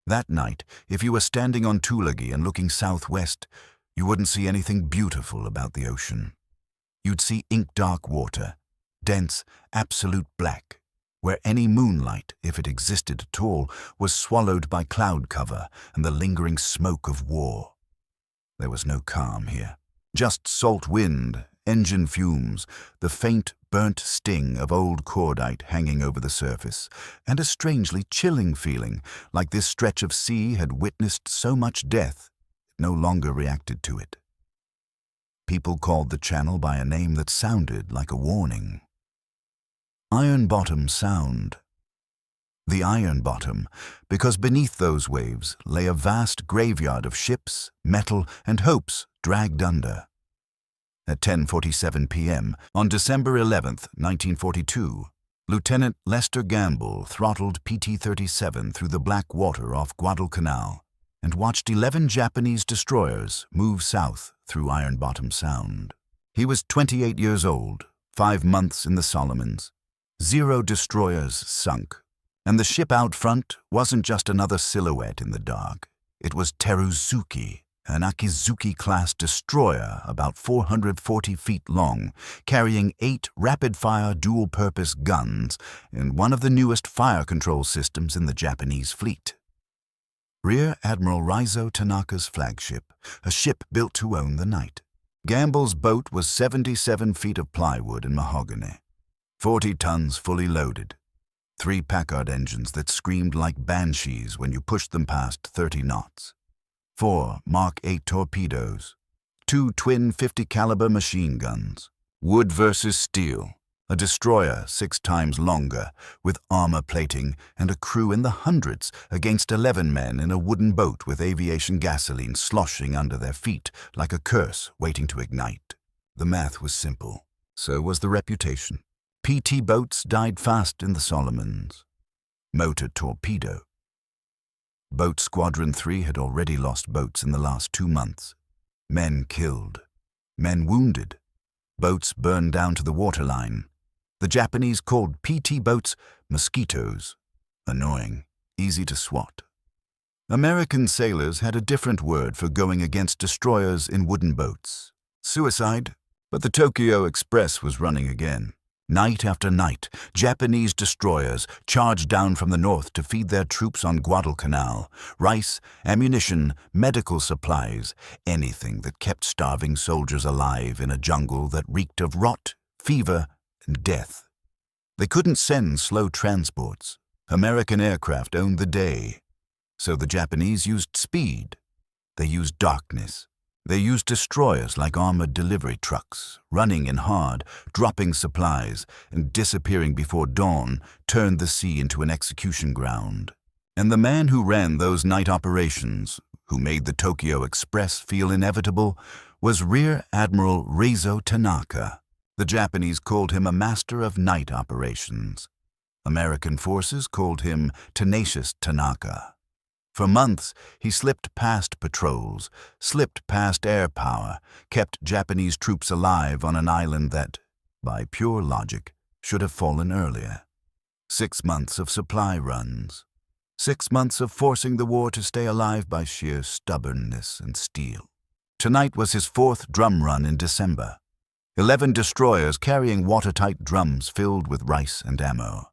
That night, if you were standing on Tulagi and looking southwest, you wouldn't see anything beautiful about the ocean. You'd see ink-dark water, dense, absolute black, where any moonlight, if it existed at all, was swallowed by cloud cover and the lingering smoke of war. There was no calm here. Just salt wind, engine fumes, the faint, burnt sting of old cordite hanging over the surface, and a strangely chilling feeling, like this stretch of sea had witnessed so much death, it no longer reacted to it. People called the channel by a name that sounded like a warning. Ironbottom Sound. The Iron Bottom, because beneath those waves lay a vast graveyard of ships, metal, and hopes dragged under. At 10:47 p.m. on December 11th, 1942, Lieutenant Lester Gamble throttled PT-37 through the black water off Guadalcanal and watched 11 Japanese destroyers move south through Ironbottom Sound. He was 28 years old, 5 months in the Solomons. 0 destroyers sunk, and the ship out front wasn't just another silhouette in the dark. It was Teruzuki, an Akizuki-class destroyer about 440 feet long, carrying 8 rapid-fire dual-purpose guns and one of the newest fire control systems in the Japanese fleet. Rear Admiral Reizo Tanaka's Flagship, a ship built to own the night. Gamble's boat was 77 feet of plywood and mahogany, 40 tons fully loaded, 3 Packard engines that screamed like banshees when you pushed them past 30 knots, 4 Mark 8 torpedoes, 2 twin 50 caliber machine guns, wood versus steel, a destroyer 6 times longer, with armor plating and a crew in the hundreds against 11 men in a wooden boat with aviation gasoline sloshing under their feet like a curse waiting to ignite. The math was simple. So was the reputation. PT boats died fast in the Solomons. Motor torpedo. Boat Squadron 3 had already lost boats in the last 2 months. Men killed. Men wounded. Boats burned down to the waterline. The Japanese called PT boats mosquitoes. Annoying, easy to swat. American sailors had a different word for going against destroyers in wooden boats. Suicide. But the Tokyo Express was running again. Night after night, Japanese destroyers charged down from the north to feed their troops on Guadalcanal. Rice, ammunition, medical supplies, anything that kept starving soldiers alive in a jungle that reeked of rot, fever, and death. They couldn't send slow transports. American aircraft owned the day. So the Japanese used speed. They used darkness. They used destroyers like armored delivery trucks, running in hard, dropping supplies, and disappearing before dawn turned the sea into an execution ground. And the man who ran those night operations, who made the Tokyo Express feel inevitable, was Rear Admiral Reizo Tanaka. The Japanese called him a master of night operations. American forces called him Tenacious Tanaka. For months, he slipped past patrols, slipped past air power, kept Japanese troops alive on an island that, by pure logic, should have fallen earlier. 6 months of supply runs. 6 months of forcing the war to stay alive by sheer stubbornness and steel. Tonight was his 4th drum run in December. 11 destroyers carrying watertight drums filled with rice and ammo.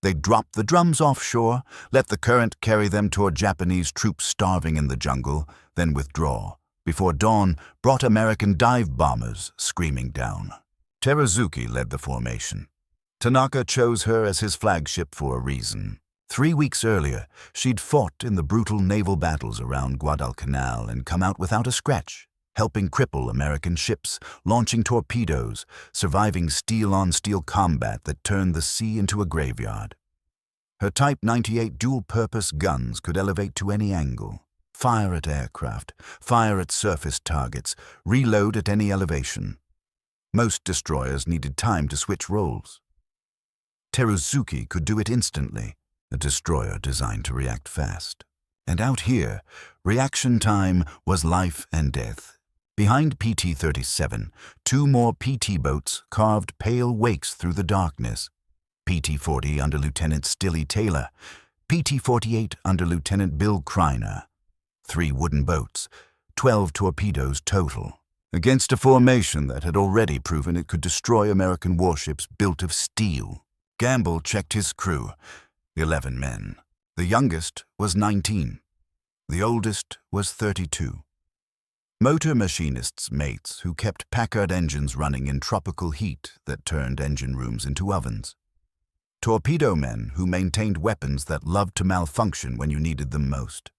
They dropped the drums offshore, let the current carry them toward Japanese troops starving in the jungle, then withdraw. Before dawn, brought American dive bombers screaming down. Teruzuki led the formation. Tanaka chose her as his flagship for a reason. 3 weeks earlier, she'd fought in the brutal naval battles around Guadalcanal and come out without a scratch, helping cripple American ships, launching torpedoes, surviving steel-on-steel combat that turned the sea into a graveyard. Her Type 98 dual-purpose guns could elevate to any angle, fire at aircraft, fire at surface targets, reload at any elevation. Most destroyers needed time to switch roles. Teruzuki could do it instantly, a destroyer designed to react fast. And out here, reaction time was life and death. Behind PT-37, 2 more PT boats carved pale wakes through the darkness. PT-40 under Lieutenant Stilly Taylor, PT-48 under Lieutenant Bill Kreiner. 3 wooden boats, 12 torpedoes total, against a formation that had already proven it could destroy American warships built of steel. Gamble checked his crew, 11 men. The youngest was 19. The oldest was 32. Motor machinists' mates who kept Packard engines running in tropical heat that turned engine rooms into ovens. Torpedo men who maintained weapons that loved to malfunction when you needed them most.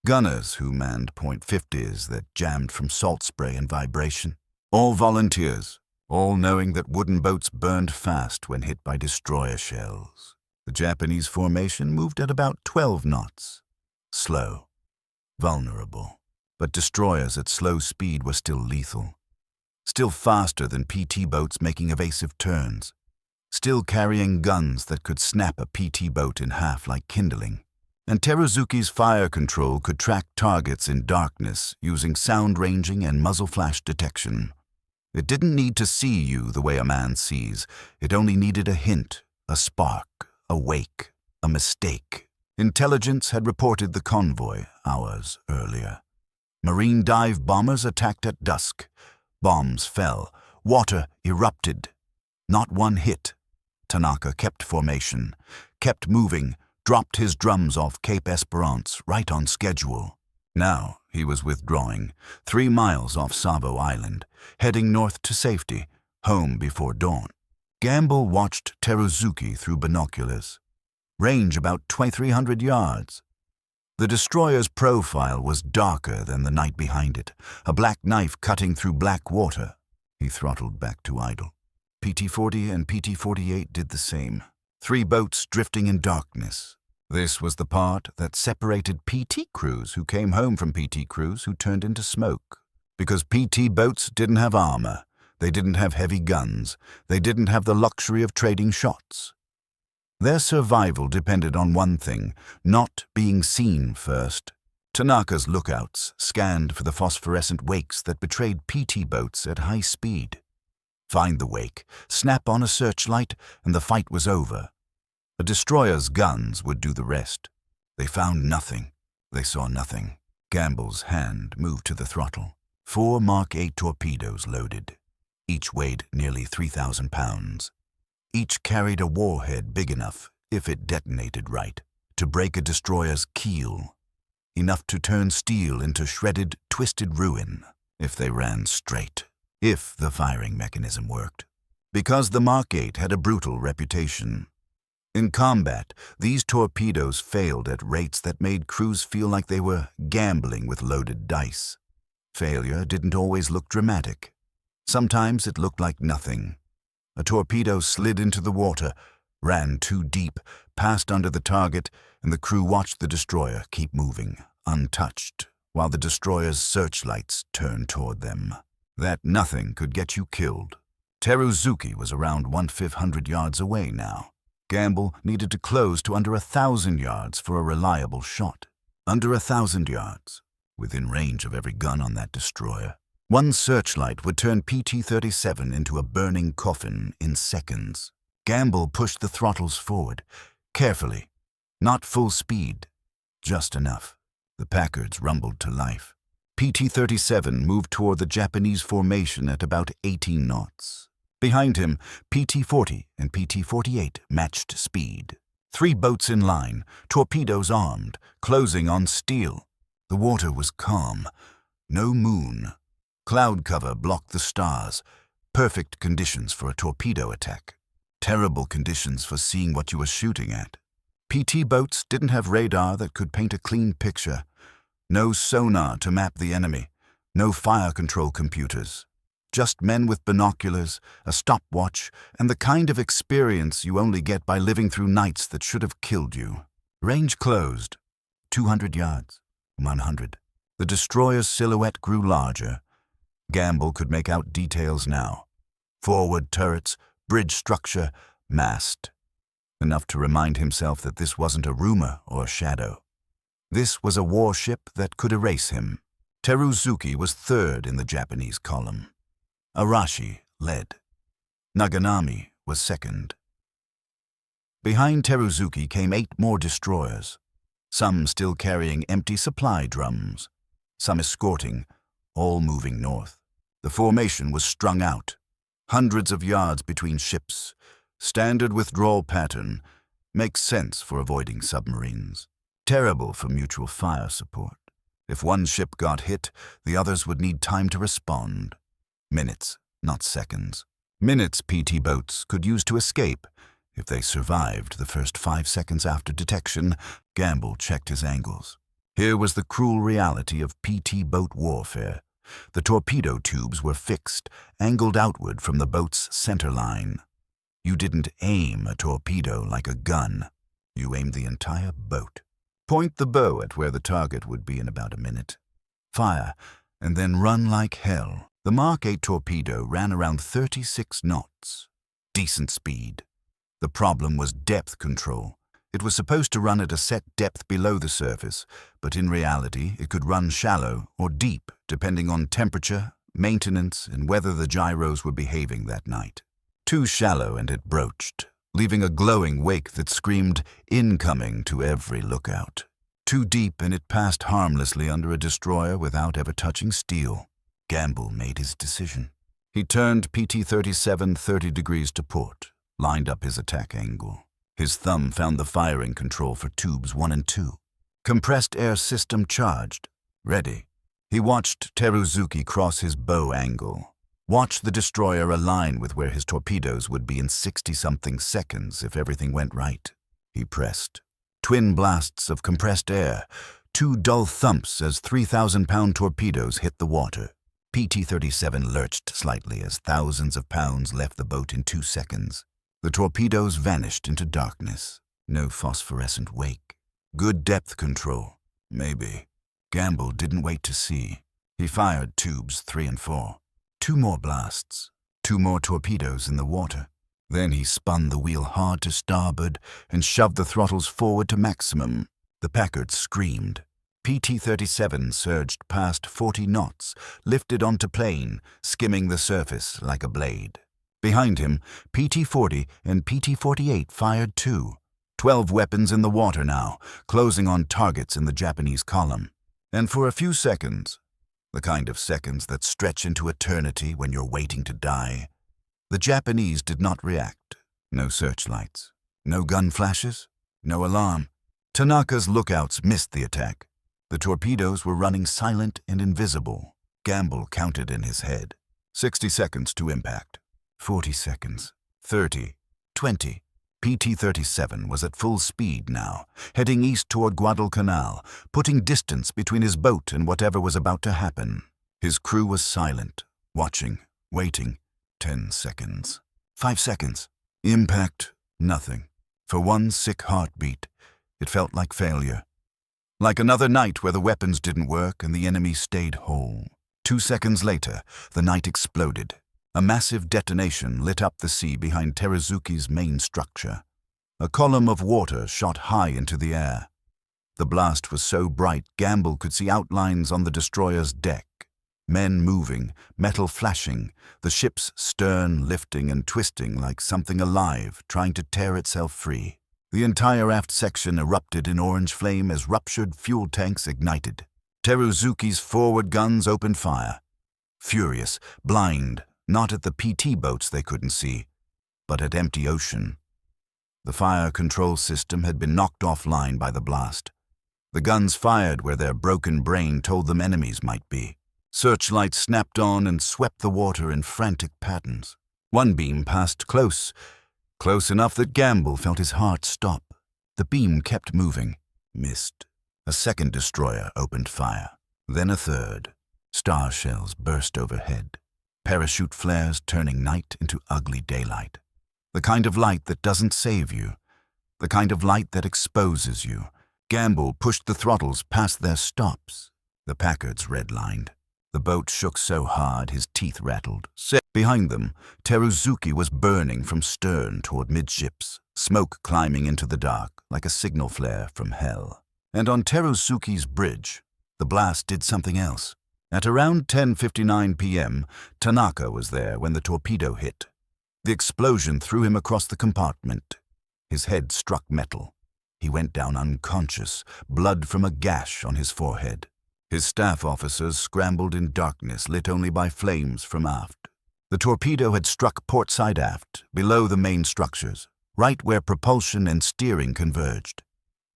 Gunners who manned .50s that jammed from salt spray and vibration. All volunteers, all knowing that wooden boats burned fast when hit by destroyer shells. The Japanese formation moved at about 12 knots. Slow, vulnerable. But destroyers at slow speed were still lethal. Still faster than PT boats making evasive turns. Still carrying guns that could snap a PT boat in half like kindling. And Teruzuki's fire control could track targets in darkness using sound ranging and muzzle flash detection. It didn't need to see you the way a man sees. It only needed a hint, a spark, a wake, a mistake. Intelligence had reported the convoy hours earlier. Marine dive bombers attacked at dusk. Bombs fell. Water erupted. Not one hit. Tanaka kept formation, kept moving, dropped his drums off Cape Esperance right on schedule. Now he was withdrawing, 3 miles off Savo Island, heading north to safety, home before dawn. Gamble watched Teruzuki through binoculars. Range about 2,300 yards. The destroyer's profile was darker than the night behind it, a black knife cutting through black water. He throttled back to idle. PT-40 and PT-48 did the same. 3 boats drifting in darkness. This was the part that separated PT crews who came home from PT crews who turned into smoke. Because PT boats didn't have armor, they didn't have heavy guns, they didn't have the luxury of trading shots. Their survival depended on one thing, not being seen first. Tanaka's lookouts scanned for the phosphorescent wakes that betrayed PT boats at high speed. Find the wake, snap on a searchlight, and the fight was over. A destroyer's guns would do the rest. They found nothing. They saw nothing. Gamble's hand moved to the throttle. 4 Mark 8 torpedoes loaded. Each weighed nearly 3,000 pounds. Each carried a warhead big enough, if it detonated right, to break a destroyer's keel. Enough to turn steel into shredded, twisted ruin, if they ran straight, if the firing mechanism worked. Because the Mark 8 had a brutal reputation. In combat, these torpedoes failed at rates that made crews feel like they were gambling with loaded dice. Failure didn't always look dramatic. Sometimes it looked like nothing. A torpedo slid into the water, ran too deep, passed under the target, and the crew watched the destroyer keep moving, untouched, while the destroyer's searchlights turned toward them. That nothing could get you killed. Teruzuki was around 1,500 yards away now. Gamble needed to close to under 1,000 yards for a reliable shot. Under 1,000 yards, within range of every gun on that destroyer. One searchlight would turn PT-37 into a burning coffin in seconds. Gamble pushed the throttles forward, carefully, not full speed, just enough. The Packards rumbled to life. PT-37 moved toward the Japanese formation at about 18 knots. Behind him, PT-40 and PT-48 matched speed. 3 boats in line, torpedoes armed, closing on steel. The water was calm. No moon. Cloud cover blocked the stars. Perfect conditions for a torpedo attack. Terrible conditions for seeing what you were shooting at. PT boats didn't have radar that could paint a clean picture. No sonar to map the enemy. No fire control computers. Just men with binoculars, a stopwatch, and the kind of experience you only get by living through nights that should have killed you. Range closed. 200 yards. 100. The destroyer's silhouette grew larger. Gamble could make out details now. Forward turrets, bridge structure, mast. Enough to remind himself that this wasn't a rumor or shadow. This was a warship that could erase him. Teruzuki was 3rd in the Japanese column. Arashi led. Naganami was 2nd. Behind Teruzuki came 8 more destroyers, some still carrying empty supply drums, some escorting, all moving north. The formation was strung out, hundreds of yards between ships. Standard withdrawal pattern. Makes sense for avoiding submarines. Terrible for mutual fire support. If one ship got hit, the others would need time to respond. Minutes, not seconds. Minutes PT boats could use to escape. If they survived the first 5 seconds after detection, Gamble checked his angles. Here was the cruel reality of PT boat warfare. The torpedo tubes were fixed, angled outward from the boat's center line. You didn't aim a torpedo like a gun. You aimed the entire boat. Point the bow at where the target would be in about a minute. Fire, and then run like hell. The Mark 8 torpedo ran around 36 knots. Decent speed. The problem was depth control. It was supposed to run at a set depth below the surface, but in reality it could run shallow or deep, depending on temperature, maintenance, and whether the gyros were behaving that night. Too shallow and it broached, leaving a glowing wake that screamed incoming to every lookout. Too deep and it passed harmlessly under a destroyer without ever touching steel. Gamble made his decision. He turned PT-37 30 degrees to port, lined up his attack angle. His thumb found the firing control for tubes 1 and 2. Compressed air system charged. Ready. He watched Teruzuki cross his bow angle. Watched the destroyer align with where his torpedoes would be in 60-something seconds if everything went right. He pressed. Twin blasts of compressed air. 2 dull thumps as 3,000-pound torpedoes hit the water. PT-37 lurched slightly as thousands of pounds left the boat in 2 seconds. The torpedoes vanished into darkness. No phosphorescent wake. Good depth control. Maybe. Gamble didn't wait to see. He fired tubes 3 and 4. 2 more blasts. 2 more torpedoes in the water. Then he spun the wheel hard to starboard and shoved the throttles forward to maximum. The Packard screamed. PT-37 surged past 40 knots, lifted onto plane, skimming the surface like a blade. Behind him, PT-40 and PT-48 fired too. 12 weapons in the water now, closing on targets in the Japanese column. And for a few seconds, the kind of seconds that stretch into eternity when you're waiting to die, the Japanese did not react. No searchlights, no gun flashes, no alarm. Tanaka's lookouts missed the attack. The torpedoes were running silent and invisible. Gamble counted in his head. 60 seconds to impact. 40 seconds. 30. 20. PT-37 was at full speed now, heading east toward Guadalcanal, putting distance between his boat and whatever was about to happen. His crew was silent, watching, waiting. 10 seconds. 5 seconds. Impact. Nothing. For one sick heartbeat, it felt like failure. Like another night where the weapons didn't work and the enemy stayed whole. 2 seconds later, the night exploded. A massive detonation lit up the sea behind Teruzuki's main structure. A column of water shot high into the air. The blast was so bright Gamble could see outlines on the destroyer's deck. Men moving, metal flashing, the ship's stern lifting and twisting like something alive trying to tear itself free. The entire aft section erupted in orange flame as ruptured fuel tanks ignited. Teruzuki's forward guns opened fire. Furious, blind, not at the PT boats they couldn't see, but at empty ocean. The fire control system had been knocked offline by the blast. The guns fired where their broken brain told them enemies might be. Searchlights snapped on and swept the water in frantic patterns. One beam passed close enough that Gamble felt his heart stop. The beam kept moving. Missed. A second destroyer opened fire. Then a third. Star shells burst overhead. Parachute flares turning night into ugly daylight. The kind of light that doesn't save you. The kind of light that exposes you. Gamble pushed the throttles past their stops. The Packards redlined. The boat shook so hard his teeth rattled. Behind them, Teruzuki was burning from stern toward midships, smoke climbing into the dark like a signal flare from hell. And on Teruzuki's bridge, the blast did something else. At around 10:59 p.m., Tanaka was there when the torpedo hit. The explosion threw him across the compartment. His head struck metal. He went down unconscious, blood from a gash on his forehead. His staff officers scrambled in darkness lit only by flames from aft. The torpedo had struck portside aft, below the main structures, right where propulsion and steering converged.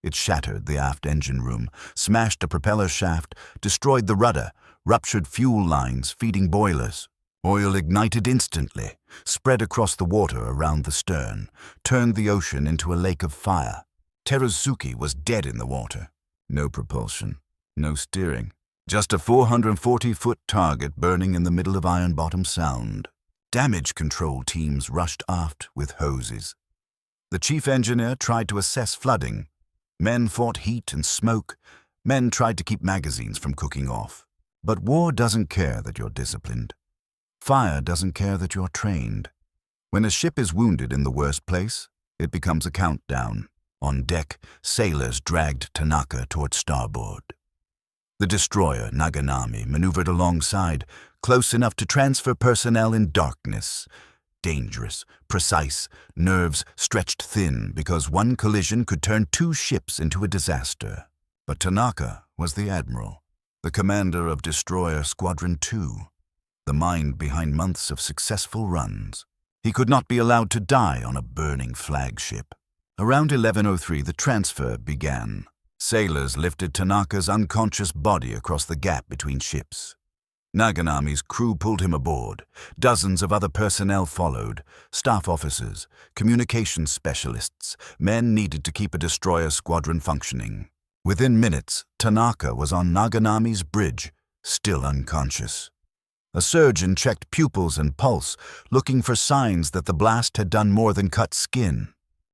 It shattered the aft engine room, smashed a propeller shaft, destroyed the rudder, ruptured fuel lines feeding boilers. Oil ignited instantly, spread across the water around the stern, turned the ocean into a lake of fire. Teruzuki was dead in the water. No propulsion, no steering. Just a 440-foot target burning in the middle of Ironbottom Sound. Damage control teams rushed aft with hoses. The chief engineer tried to assess flooding. Men fought heat and smoke. Men tried to keep magazines from cooking off. But war doesn't care that you're disciplined. Fire doesn't care that you're trained. When a ship is wounded in the worst place, it becomes a countdown. On deck, sailors dragged Tanaka toward starboard. The destroyer, Naganami, maneuvered alongside, close enough to transfer personnel in darkness. Dangerous, precise, nerves stretched thin because one collision could turn two ships into a disaster. But Tanaka was the admiral, the commander of Destroyer Squadron 2, the mind behind months of successful runs. He could not be allowed to die on a burning flagship. Around 11:03, the transfer began. Sailors lifted Tanaka's unconscious body across the gap between ships. Naganami's crew pulled him aboard. Dozens of other personnel followed. Staff officers, communications specialists, men needed to keep a destroyer squadron functioning. Within minutes, Tanaka was on Naganami's bridge, still unconscious. A surgeon checked pupils and pulse, looking for signs that the blast had done more than cut skin.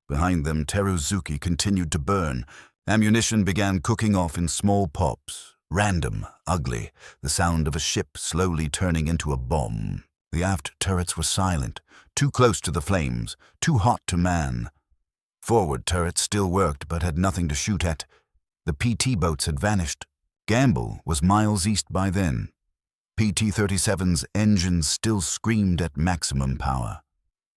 Behind them, Teruzuki continued to burn. Ammunition began cooking off in small pops. Random, ugly, the sound of a ship slowly turning into a bomb. The aft turrets were silent, too close to the flames, too hot to man. Forward turrets still worked but had nothing to shoot at. The PT boats had vanished. Gamble was miles east by then. PT-37's engines still screamed at maximum power.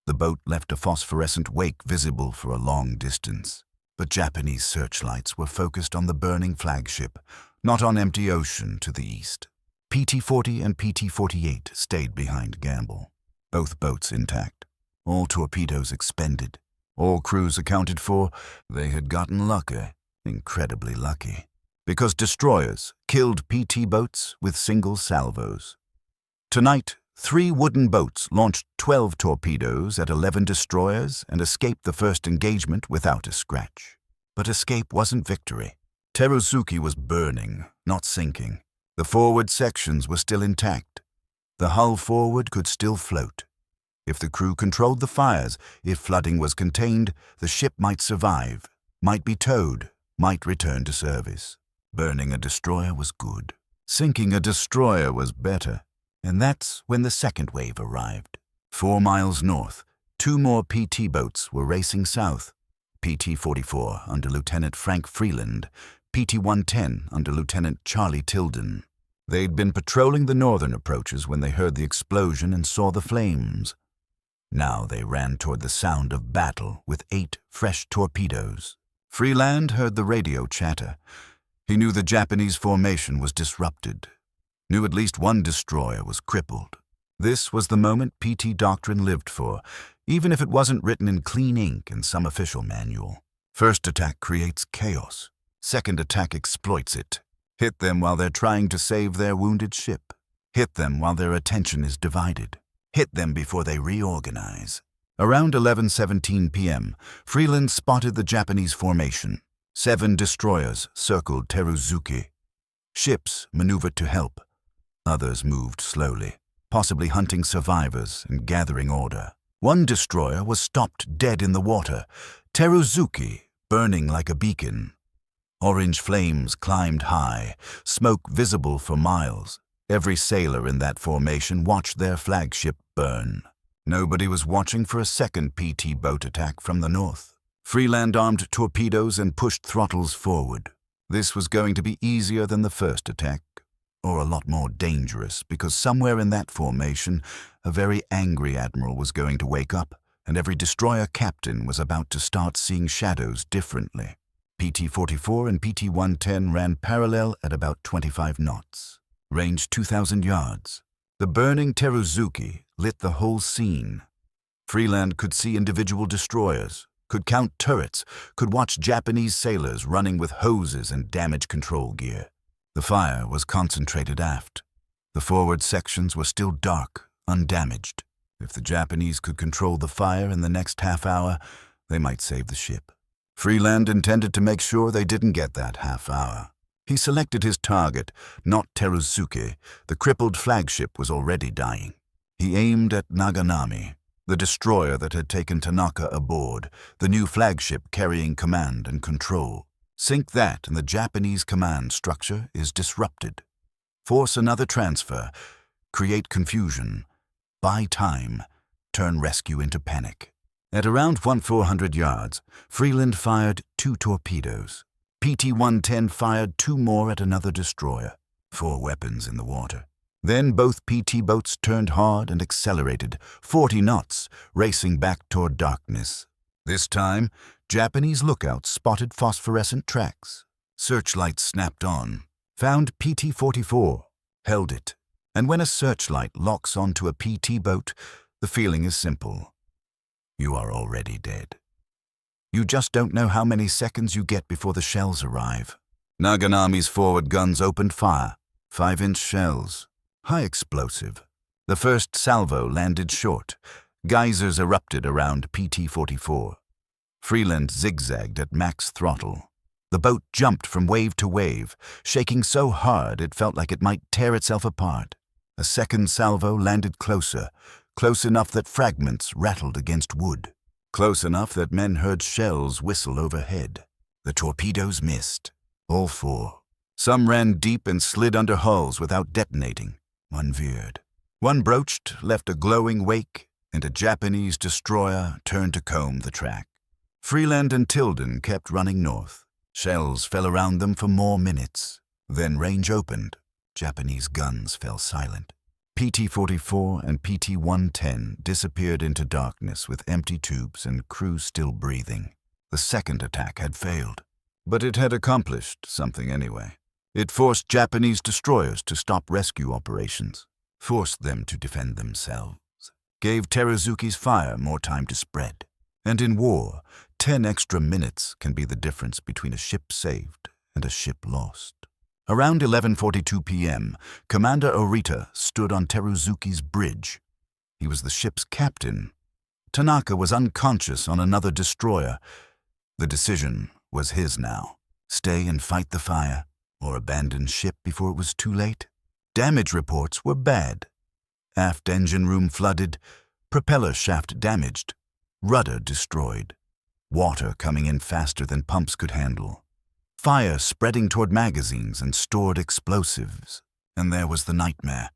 The boat left a phosphorescent wake visible for a long distance. But Japanese searchlights were focused on the burning flagship, not on empty ocean to the east. PT-40 and PT-48 stayed behind Gamble, both boats intact, all torpedoes expended, all crews accounted for. They had gotten lucky, incredibly lucky, because destroyers killed PT boats with single salvos. Tonight, 3 wooden boats launched 12 torpedoes at 11 destroyers and escaped the first engagement without a scratch. But escape wasn't victory. Teruzuki was burning, not sinking. The forward sections were still intact. The hull forward could still float. If the crew controlled the fires, if flooding was contained, the ship might survive, might be towed, might return to service. Burning a destroyer was good. Sinking a destroyer was better. And that's when the second wave arrived. 4 miles north, 2 more PT boats were racing south. PT-44 under Lieutenant Frank Freeland, PT-110 under Lieutenant Charlie Tilden. They'd been patrolling the northern approaches when they heard the explosion and saw the flames. Now they ran toward the sound of battle with 8 fresh torpedoes. Freeland heard the radio chatter. He knew the Japanese formation was disrupted. Knew at least one destroyer was crippled. This was the moment PT doctrine lived for, even if it wasn't written in clean ink in some official manual. First attack creates chaos. Second attack exploits it. Hit them while they're trying to save their wounded ship. Hit them while their attention is divided. Hit them before they reorganize. Around 11:17 p.m., Freeland spotted the Japanese formation. 7 destroyers circled Teruzuki. Ships maneuvered to help. Others moved slowly, possibly hunting survivors and gathering order. One destroyer was stopped dead in the water, Teruzuki, burning like a beacon. Orange flames climbed high, smoke visible for miles. Every sailor in that formation watched their flagship burn. Nobody was watching for a second PT boat attack from the north. Freeland armed torpedoes and pushed throttles forward. This was going to be easier than the first attack, or a lot more dangerous, because somewhere in that formation, a very angry admiral was going to wake up, and every destroyer captain was about to start seeing shadows differently. PT-44 and PT-110 ran parallel at about 25 knots, range 2,000 yards. The burning Teruzuki lit the whole scene. Freeland could see individual destroyers, could count turrets, could watch Japanese sailors running with hoses and damage control gear. The fire was concentrated aft. The forward sections were still dark, undamaged. If the Japanese could control the fire in the next half hour, they might save the ship. Freeland intended to make sure they didn't get that half hour. He selected his target, not Teruzuki. The crippled Flagship was already dying. He aimed at Naganami, the destroyer that had taken Tanaka aboard, the new flagship carrying command and control. Sink that and the Japanese command structure is disrupted. Force another transfer, create confusion, buy time, turn rescue into panic. At around 400 yards, Freeland fired 2 torpedoes. PT-110 fired 2 more at another destroyer, 4 weapons in the water. Then both PT boats turned hard and accelerated, 40 knots, racing back toward darkness. This time, Japanese lookouts spotted phosphorescent tracks. Searchlights snapped on, found PT-44, held it. And when a searchlight locks onto a PT boat, the feeling is simple. You are already dead. You just don't know how many seconds you get before the shells arrive. Naganami's forward guns opened fire, 5-inch shells. High explosive. The first salvo landed short. Geysers erupted around PT-44. Freeland zigzagged at max throttle. The boat jumped from wave to wave, shaking so hard it felt like it might tear itself apart. A second salvo landed closer, close enough that fragments rattled against wood, close enough that men heard shells whistle overhead. The torpedoes missed, all 4. Some ran deep and slid under hulls without detonating. One veered. One broached, left a glowing wake, and a Japanese destroyer turned to comb the track. Freeland and Tilden kept running north. Shells fell around them for more minutes. Then range opened. Japanese guns fell silent. PT-44 and PT-110 disappeared into darkness with empty tubes and crew still breathing. The second attack had failed. But it had accomplished something anyway. It forced Japanese destroyers to stop rescue operations, forced them to defend themselves, gave Teruzuki's fire more time to spread. And in war, 10 extra minutes can be the difference between a ship saved and a ship lost. Around 11:42 p.m., Commander Orita stood on Teruzuki's bridge. He was the ship's captain. Tanaka was unconscious on another destroyer. The decision was his now. Stay and fight the fire, or abandon ship before it was too late. Damage reports were bad. Aft engine room flooded, propeller shaft damaged, rudder destroyed, water coming in faster than pumps could handle, fire spreading toward magazines and stored explosives. And there was the nightmare.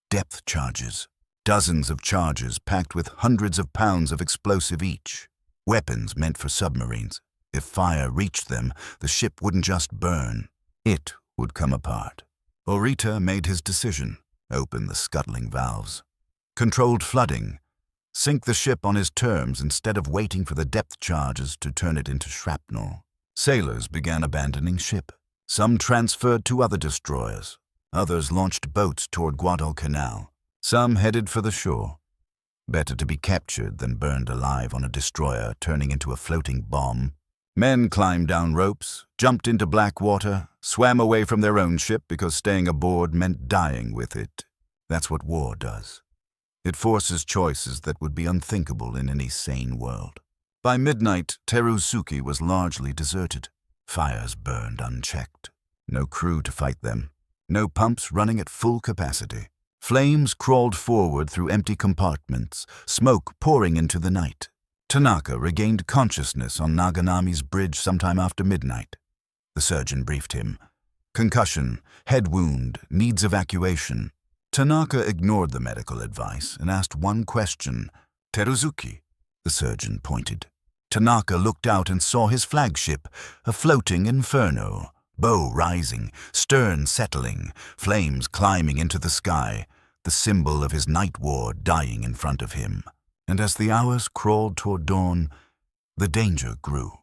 Depth charges, dozens of charges packed with hundreds of pounds of explosive each, weapons meant for submarines. If fire reached them, the ship wouldn't just burn. It would come apart. Orita made his decision. Open the scuttling valves. Controlled flooding. Sink the ship on his terms instead of waiting for the depth charges to turn it into shrapnel. Sailors began abandoning ship. Some transferred to other destroyers. Others launched boats toward Guadalcanal. Some headed for the shore. Better to be captured than burned alive on a destroyer turning into a floating bomb. Men climbed down ropes, jumped into black water, swam away from their own ship because staying aboard meant dying with it. That's what war does. It forces choices that would be unthinkable in any sane world. By midnight, Teruzuki was largely deserted. Fires burned unchecked. No crew to fight them. No pumps running at full capacity. Flames crawled forward through empty compartments, smoke pouring into the night. Tanaka regained consciousness on Naganami's bridge sometime after midnight. The surgeon briefed him. Concussion, head wound, needs evacuation. Tanaka ignored the medical advice and asked one question. Teruzuki? The surgeon pointed. Tanaka looked out and saw his flagship, a floating inferno, bow rising, stern settling, flames climbing into the sky, the symbol of his night war dying in front of him. And as the hours crawled toward dawn, the danger grew,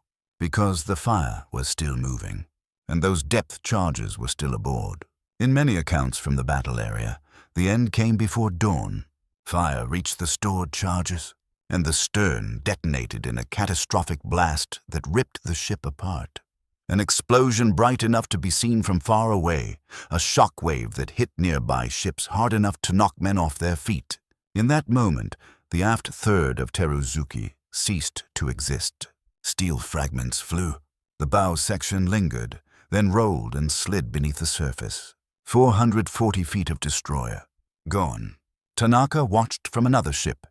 because the fire was still moving, and those depth charges were still aboard. In many accounts from the battle area, the end came before dawn. Fire reached the stored charges, and the stern detonated in a catastrophic blast that ripped the ship apart. An explosion bright enough to be seen from far away, a shock wave that hit nearby ships hard enough to knock men off their feet. In that moment, the aft third of Teruzuki ceased to exist. Steel fragments flew. The bow section lingered, then rolled and slid beneath the surface. 440 feet of destroyer. Gone. Tanaka watched from another ship.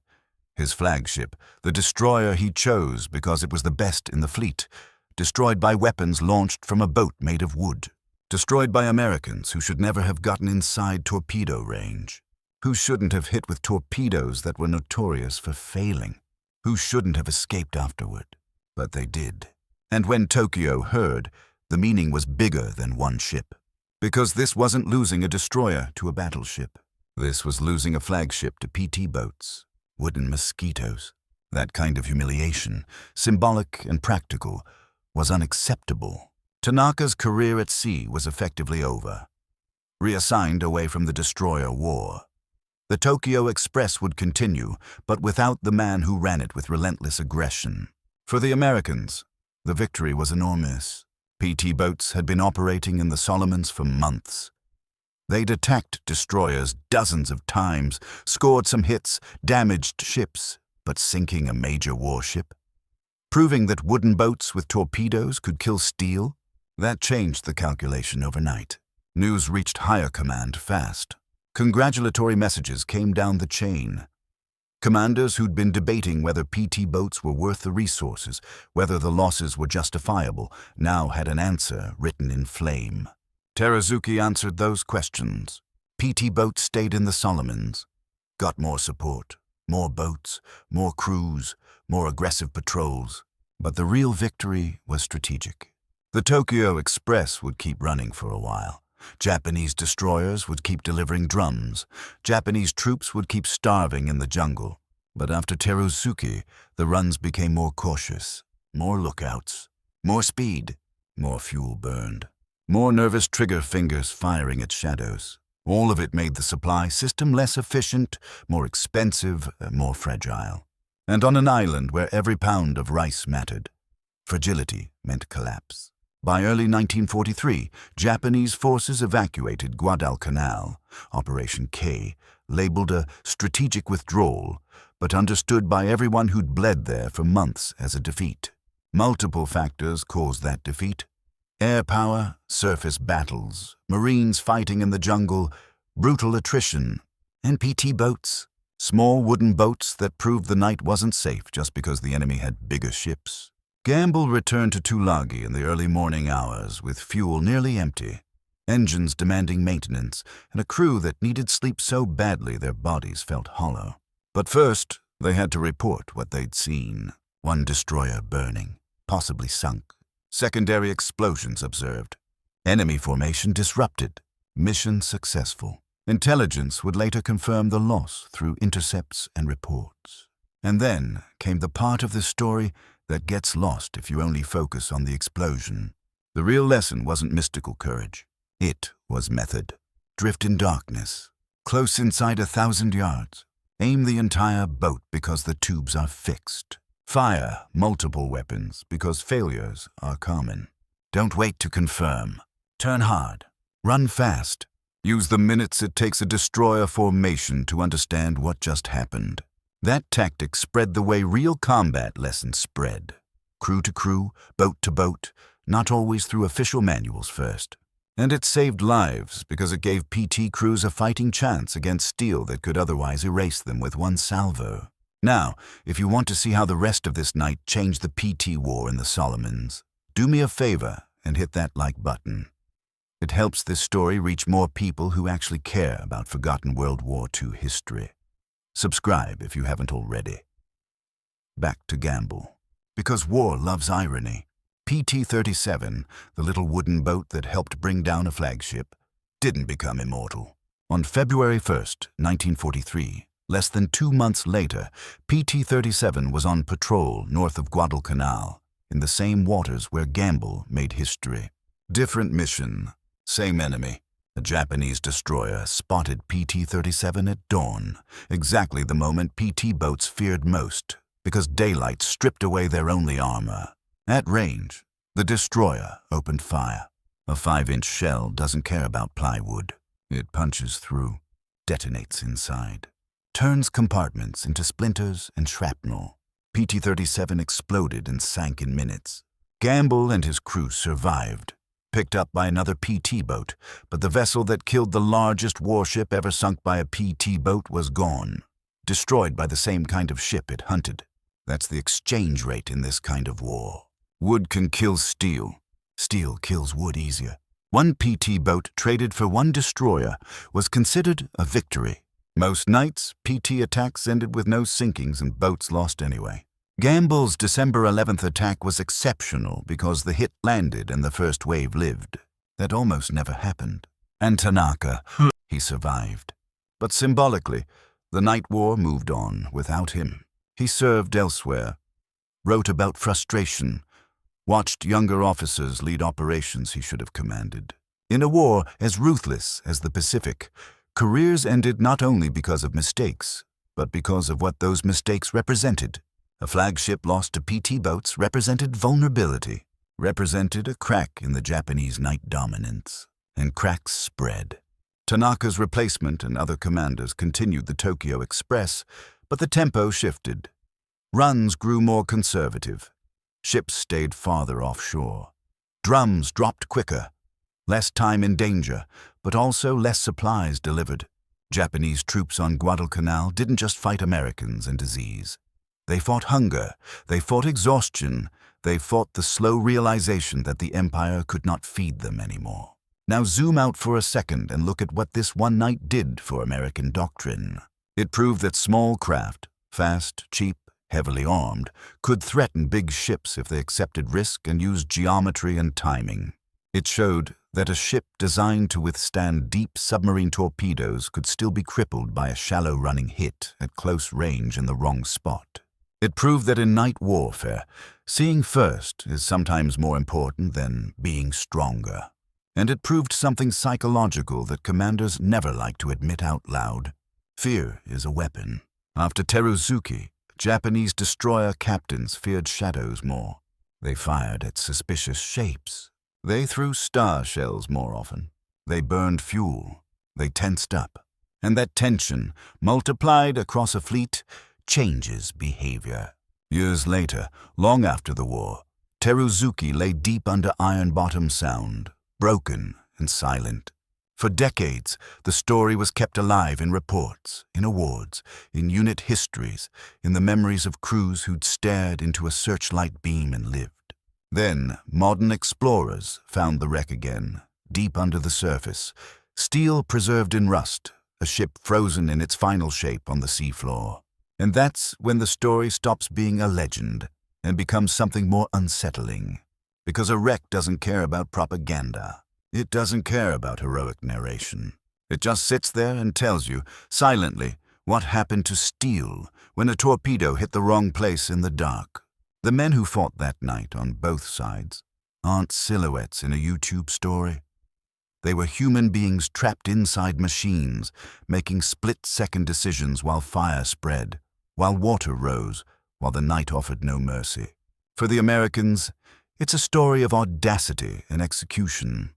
His flagship, the destroyer he chose because it was the best in the fleet, destroyed by weapons launched from a boat made of wood. Destroyed by Americans who should never have gotten inside torpedo range. Who shouldn't have hit with torpedoes that were notorious for failing. Who shouldn't have escaped afterward. But they did. And when Tokyo heard, the meaning was bigger than one ship. Because this wasn't losing a destroyer to a battleship. This was losing a flagship to PT boats, wooden mosquitoes. That kind of humiliation, symbolic and practical, was unacceptable. Tanaka's career at sea was effectively over. Reassigned away from the destroyer war. The Tokyo Express would continue, but without the man who ran it with relentless aggression. For the Americans, the victory was enormous. PT boats had been operating in the Solomons for months. They'd attacked destroyers dozens of times, scored some hits, damaged ships, but sinking a major warship? Proving that wooden boats with torpedoes could kill steel? That changed the calculation overnight. News reached higher command fast. Congratulatory messages came down the chain. Commanders who'd been debating whether PT boats were worth the resources, whether the losses were justifiable, now had an answer written in flame. Teruzuki answered those questions. PT boats stayed in the Solomons, got more support, more boats, more crews, more aggressive patrols. But the real victory was strategic. The Tokyo Express would keep running for a while. Japanese destroyers would keep delivering drums. Japanese troops would keep starving in the jungle. But after Teruzuki, the runs became more cautious. More lookouts. More speed. More fuel burned. More nervous trigger fingers firing at shadows. All of it made the supply system less efficient, more expensive, more fragile. And on an island where every pound of rice mattered, fragility meant collapse. By early 1943, Japanese forces evacuated Guadalcanal, Operation K, labeled a strategic withdrawal, but understood by everyone who'd bled there for months as a defeat. Multiple factors caused that defeat. Air power, surface battles, Marines fighting in the jungle, brutal attrition, and PT boats. Small wooden boats that proved the night wasn't safe just because the enemy had bigger ships. Gamble returned to Tulagi in the early morning hours with fuel nearly empty, engines demanding maintenance, and a crew that needed sleep so badly their bodies felt hollow. But first, they had to report what they'd seen. One destroyer burning, possibly sunk. Secondary explosions observed. Enemy formation disrupted. Mission successful. Intelligence would later confirm the loss through intercepts and reports. And then came the part of the story that gets lost if you only focus on the explosion. The real lesson wasn't mystical courage. It was method. Drift in darkness. Close inside 1,000 yards. Aim the entire boat because the tubes are fixed. Fire multiple weapons because failures are common. Don't wait to confirm. Turn hard. Run fast. Use the minutes it takes a destroyer formation to understand what just happened. That tactic spread the way real combat lessons spread. Crew to crew, boat to boat, not always through official manuals first. And it saved lives because it gave PT crews a fighting chance against steel that could otherwise erase them with one salvo. Now, if you want to see how the rest of this night changed the PT war in the Solomons, do me a favor and hit that like button. It helps this story reach more people who actually care about forgotten World War II history. Subscribe if you haven't already. Back to Gamble. Because war loves irony. PT-37, the little wooden boat that helped bring down a flagship, didn't become immortal. On February 1st, 1943, Less than 2 months later, PT-37 was on patrol north of Guadalcanal, in the same waters where Gamble made history. Different mission, same enemy. A Japanese destroyer spotted PT-37 at dawn, exactly the moment PT boats feared most, because daylight stripped away their only armor. At range, the destroyer opened fire. A 5-inch shell doesn't care about plywood. It punches through, detonates inside, turns compartments into splinters and shrapnel. PT-37 exploded and sank in minutes. Gamble and his crew survived, picked up by another PT boat, but the vessel that killed the largest warship ever sunk by a PT boat was gone, destroyed by the same kind of ship it hunted. That's the exchange rate in this kind of war. Wood can kill steel. Steel kills wood easier. One PT boat traded for one destroyer was considered a victory. Most nights, PT attacks ended with no sinkings and boats lost anyway. Gamble's December 11th attack was exceptional because the hit landed and the first wave lived. That almost never happened. And Tanaka, he survived. But symbolically, the night war moved on without him. He served elsewhere, wrote about frustration, watched younger officers lead operations he should have commanded. In a war as ruthless as the Pacific, careers ended not only because of mistakes, but because of what those mistakes represented. A flagship lost to PT boats represented vulnerability, represented a crack in the Japanese night dominance, and cracks spread. Tanaka's replacement and other commanders continued the Tokyo Express, but the tempo shifted. Runs grew more conservative. Ships stayed farther offshore. Drums dropped quicker. Less time in danger, but also less supplies delivered. Japanese troops on Guadalcanal didn't just fight Americans and disease. They fought hunger, they fought exhaustion, they fought the slow realization that the empire could not feed them anymore. Now zoom out for a second and look at what this one night did for American doctrine. It proved that small craft, fast, cheap, heavily armed, could threaten big ships if they accepted risk and used geometry and timing. It showed that a ship designed to withstand deep submarine torpedoes could still be crippled by a shallow-running hit at close range in the wrong spot. It proved that in night warfare, seeing first is sometimes more important than being stronger. And it proved something psychological that commanders never like to admit out loud. Fear is a weapon. After Teruzuki, Japanese destroyer captains feared shadows more. They fired at suspicious shapes. They threw star shells more often. They burned fuel. They tensed up. And that tension, multiplied across a fleet, changes behavior. Years later, long after the war, Teruzuki lay deep under Ironbottom Sound, broken and silent. For decades, the story was kept alive in reports, in awards, in unit histories, in the memories of crews who'd stared into a searchlight beam and lived. Then, modern explorers found the wreck again, deep under the surface, steel preserved in rust, a ship frozen in its final shape on the seafloor. And that's when the story stops being a legend and becomes something more unsettling. Because a wreck doesn't care about propaganda. It doesn't care about heroic narration. It just sits there and tells you, silently, what happened to steel when a torpedo hit the wrong place in the dark. The men who fought that night on both sides aren't silhouettes in a YouTube story. They were human beings trapped inside machines, making split-second decisions while fire spread, while water rose, while the night offered no mercy. For the Americans, it's a story of audacity and execution,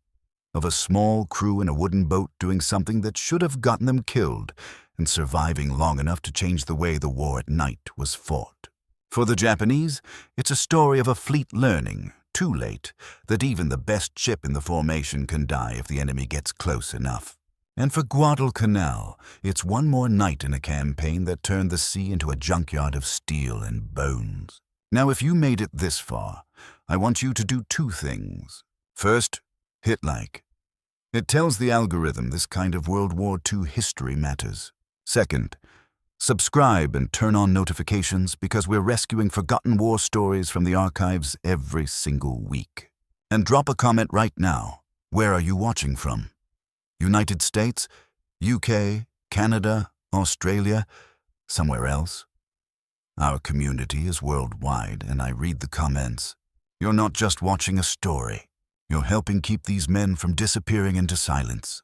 of a small crew in a wooden boat doing something that should have gotten them killed and surviving long enough to change the way the war at night was fought. For the Japanese, it's a story of a fleet learning, too late, that even the best ship in the formation can die if the enemy gets close enough. And for Guadalcanal, it's one more night in a campaign that turned the sea into a junkyard of steel and bones. Now, if you made it this far, I want you to do 2 things. First, hit like. It tells the algorithm this kind of World War II history matters. Second, subscribe and turn on notifications because we're rescuing forgotten war stories from the archives every single week. And drop a comment right now. Where are you watching from? United States, UK, Canada, Australia? Somewhere else? Our community is worldwide, and I read the comments. You're not just watching a story. You're helping keep these men from disappearing into silence.